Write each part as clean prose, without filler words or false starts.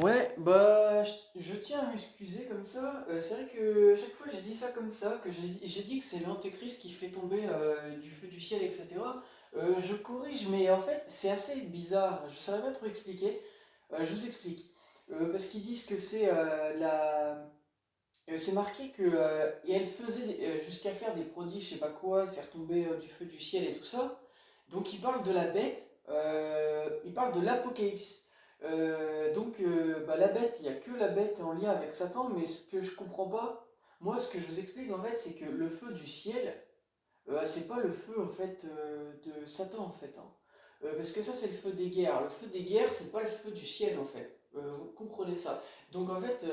Ouais, bah, je tiens à m'excuser comme ça. C'est vrai que chaque fois j'ai dit ça comme ça, que j'ai dit que c'est l'antéchrist qui fait tomber du feu du ciel, etc. Je corrige, mais en fait c'est assez bizarre. Je saurais pas trop expliquer. Je vous explique. Parce qu'ils disent que c'est marqué que et elle faisait jusqu'à faire des prodiges, je sais pas quoi, faire tomber du feu du ciel et tout ça. Donc il parle de la bête, il parle de l'Apocalypse. Donc la bête, il n'y a que la bête en lien avec Satan, mais ce que je comprends pas, moi ce que je vous explique en fait, c'est que le feu du ciel, c'est pas le feu en fait de Satan en fait, hein. Parce que ça c'est le feu des guerres. Le feu des guerres, c'est pas le feu du ciel en fait. Vous comprenez ça. Donc en fait,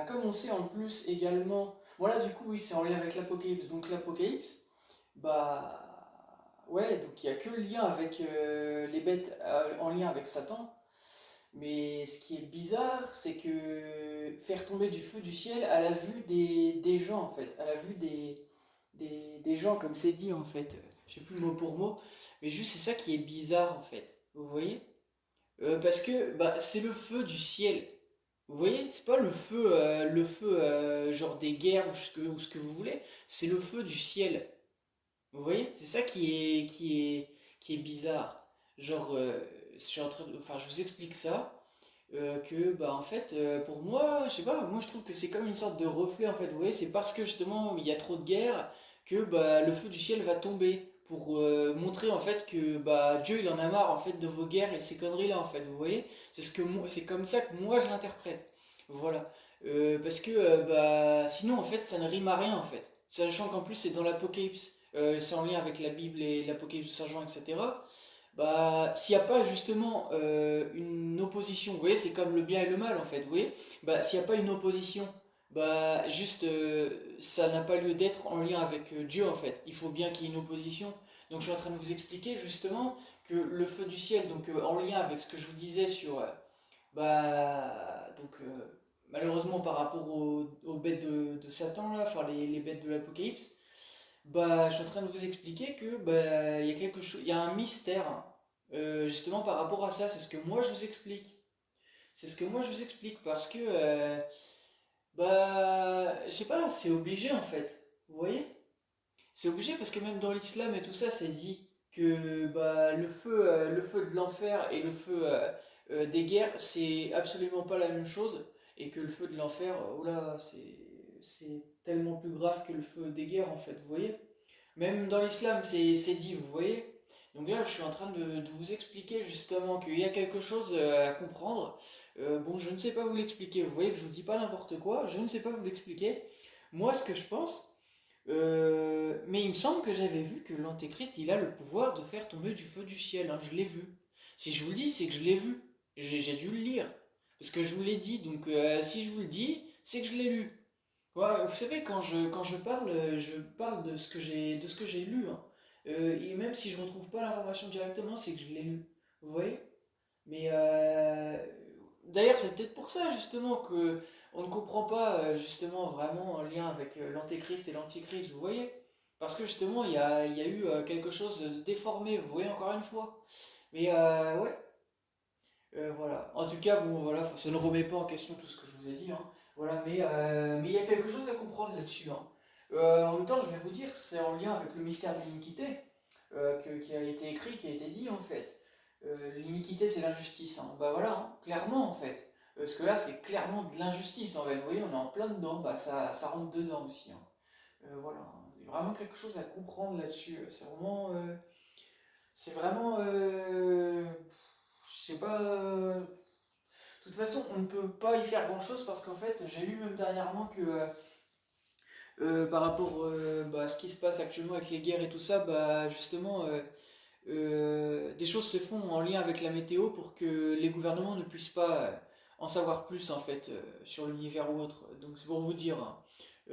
comme on sait en plus également, voilà du coup oui c'est en lien avec l'Apocalypse. Donc l'Apocalypse, bah ouais, donc il y a que le lien avec les bêtes en lien avec Satan. Mais ce qui est bizarre, c'est que faire tomber du feu du ciel à la vue des gens, en fait, à la vue des gens, comme c'est dit, en fait, je sais plus mot pour mot, mais juste c'est ça qui est bizarre, en fait, vous voyez? Parce que bah, c'est le feu du ciel, vous voyez? C'est pas le feu genre des guerres ou ce que vous voulez, c'est le feu du ciel, vous voyez? C'est ça qui est bizarre. Genre, je suis en train enfin, je vous explique ça que bah en fait pour moi je sais pas, moi je trouve que c'est comme une sorte de reflet en fait, vous voyez, c'est parce que justement il y a trop de guerre que bah le feu du ciel va tomber pour montrer en fait que bah Dieu il en a marre en fait de vos guerres et ces conneries là en fait, vous voyez, c'est comme ça que moi je l'interprète, voilà. Parce que bah sinon en fait ça ne rime à rien en fait, sachant qu'en plus c'est dans l'Apocalypse, c'est en lien avec la Bible et l'Apocalypse de Saint Jean, etc. Bah, s'il n'y a pas justement une opposition, vous voyez, c'est comme le bien et le mal en fait, vous voyez, bah, s'il n'y a pas une opposition, bah, juste ça n'a pas lieu d'être en lien avec Dieu en fait. Il faut bien qu'il y ait une opposition. Donc je suis en train de vous expliquer justement que le feu du ciel, donc en lien avec ce que je vous disais sur, malheureusement par rapport aux bêtes de Satan là, enfin les bêtes de l'Apocalypse, bah, je suis en train de vous expliquer que bah, il y a quelque chose, il y a un mystère hein, justement par rapport à ça. C'est ce que moi je vous explique. C'est ce que moi je vous explique parce que bah, je sais pas, c'est obligé en fait. Vous voyez? C'est obligé parce que même dans l'islam et tout ça, c'est dit que bah, le feu de l'enfer et le feu des guerres, c'est absolument pas la même chose et que le feu de l'enfer, oh là, c'est tellement plus grave que le feu des guerres en fait. Vous voyez? Même dans l'islam, c'est dit, vous voyez? Donc là, je suis en train de vous expliquer justement qu'il y a quelque chose à comprendre. Bon, je ne sais pas vous l'expliquer, vous voyez que je vous dis pas n'importe quoi, je ne sais pas vous l'expliquer. Moi, ce que je pense, mais il me semble que j'avais vu que l'Antéchrist, il a le pouvoir de faire tomber du feu du ciel, hein, je l'ai vu. Si je vous le dis, c'est que je l'ai vu. J'ai dû le lire. Parce que je vous l'ai dit, donc si je vous le dis, c'est que je l'ai lu. Ouais, vous savez, quand je parle de ce que j'ai lu, hein. Et même si je ne retrouve pas l'information directement, c'est que je l'ai lu. Vous voyez? Mais d'ailleurs, c'est peut-être pour ça justement que on ne comprend pas justement vraiment en lien avec l'antéchrist et l'antichrist, vous voyez? Parce que justement, il y a eu quelque chose de déformé, vous voyez, encore une fois. Mais ouais, voilà. En tout cas, bon, voilà, ça ne remet pas en question tout ce que je vous ai dit, hein. Voilà, mais il y a quelque chose à comprendre là-dessus, hein. En même temps, je vais vous dire, c'est en lien avec le mystère de l'iniquité qui a été écrit, qui a été dit en fait. L'iniquité, c'est l'injustice, hein. Bah voilà, hein, clairement en fait. Parce que là, c'est clairement de l'injustice en fait. Vous voyez, on est en plein dedans, bah ça rentre dedans aussi, hein. Voilà, hein. Il y a vraiment quelque chose à comprendre là-dessus. C'est vraiment, je sais pas. De toute façon, on ne peut pas y faire grand-chose parce qu'en fait, j'ai lu même dernièrement que par rapport bah, à ce qui se passe actuellement avec les guerres et tout ça, bah justement, des choses se font en lien avec la météo pour que les gouvernements ne puissent pas en savoir plus en fait sur l'univers ou autre. Donc c'est pour vous dire, hein.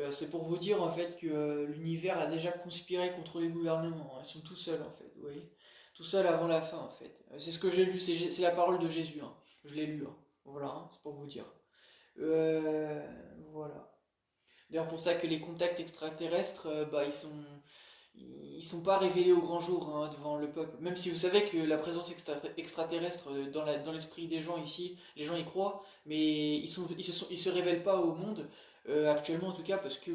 C'est pour vous dire en fait que l'univers a déjà conspiré contre les gouvernements, hein. Ils sont tout seuls en fait, vous voyez. Tout seuls avant la fin en fait. C'est ce que j'ai lu, c'est la parole de Jésus, hein. Je l'ai lu, hein. Voilà, hein, c'est pour vous dire. Euh, voilà. D'ailleurs pour ça que les contacts extraterrestres, bah, ils sont pas révélés au grand jour hein, devant le peuple. Même si vous savez que la présence extraterrestre dans l'esprit des gens ici, les gens y croient, mais ils se révèlent pas au monde, actuellement en tout cas, parce que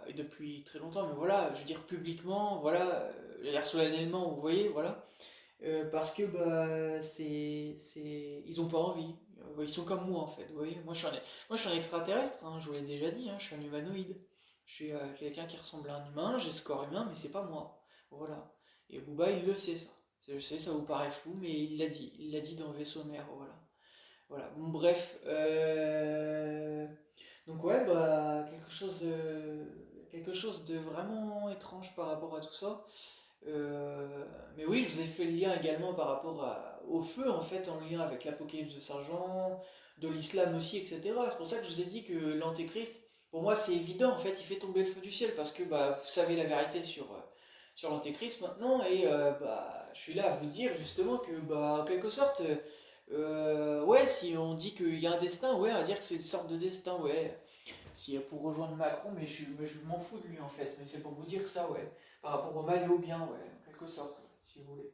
et depuis très longtemps, mais voilà, je veux dire publiquement, voilà, l'air solennellement, vous voyez, voilà. Parce que ils ont pas envie. Ils sont comme moi en fait. Vous voyez, moi je suis un extraterrestre. Hein, je vous l'ai déjà dit. Hein, je suis un humanoïde. Je suis quelqu'un qui ressemble à un humain. J'ai ce corps humain, mais c'est pas moi. Voilà. Et Booba il le sait ça. Je sais, ça vous paraît flou, mais il l'a dit. Il l'a dit dans Vaisseau Mère. Voilà. Voilà. Bon, bref. Donc ouais, quelque chose de vraiment étrange par rapport à tout ça. Mais oui, je vous ai fait le lien également par rapport au feu, en fait, en lien avec l'Apocalypse de Saint-Jean, de l'islam aussi, etc. C'est pour ça que je vous ai dit que l'Antéchrist, pour moi, c'est évident, en fait, il fait tomber le feu du ciel, parce que vous savez la vérité sur l'Antéchrist maintenant, et je suis là à vous dire justement que, en quelque sorte, ouais, si on dit qu'il y a un destin, ouais, on va dire que c'est une sorte de destin, ouais. Si pour rejoindre Macron, mais je m'en fous de lui en fait. Mais c'est pour vous dire ça, ouais. Par rapport au mal et au bien, ouais, en quelque sorte, si vous voulez.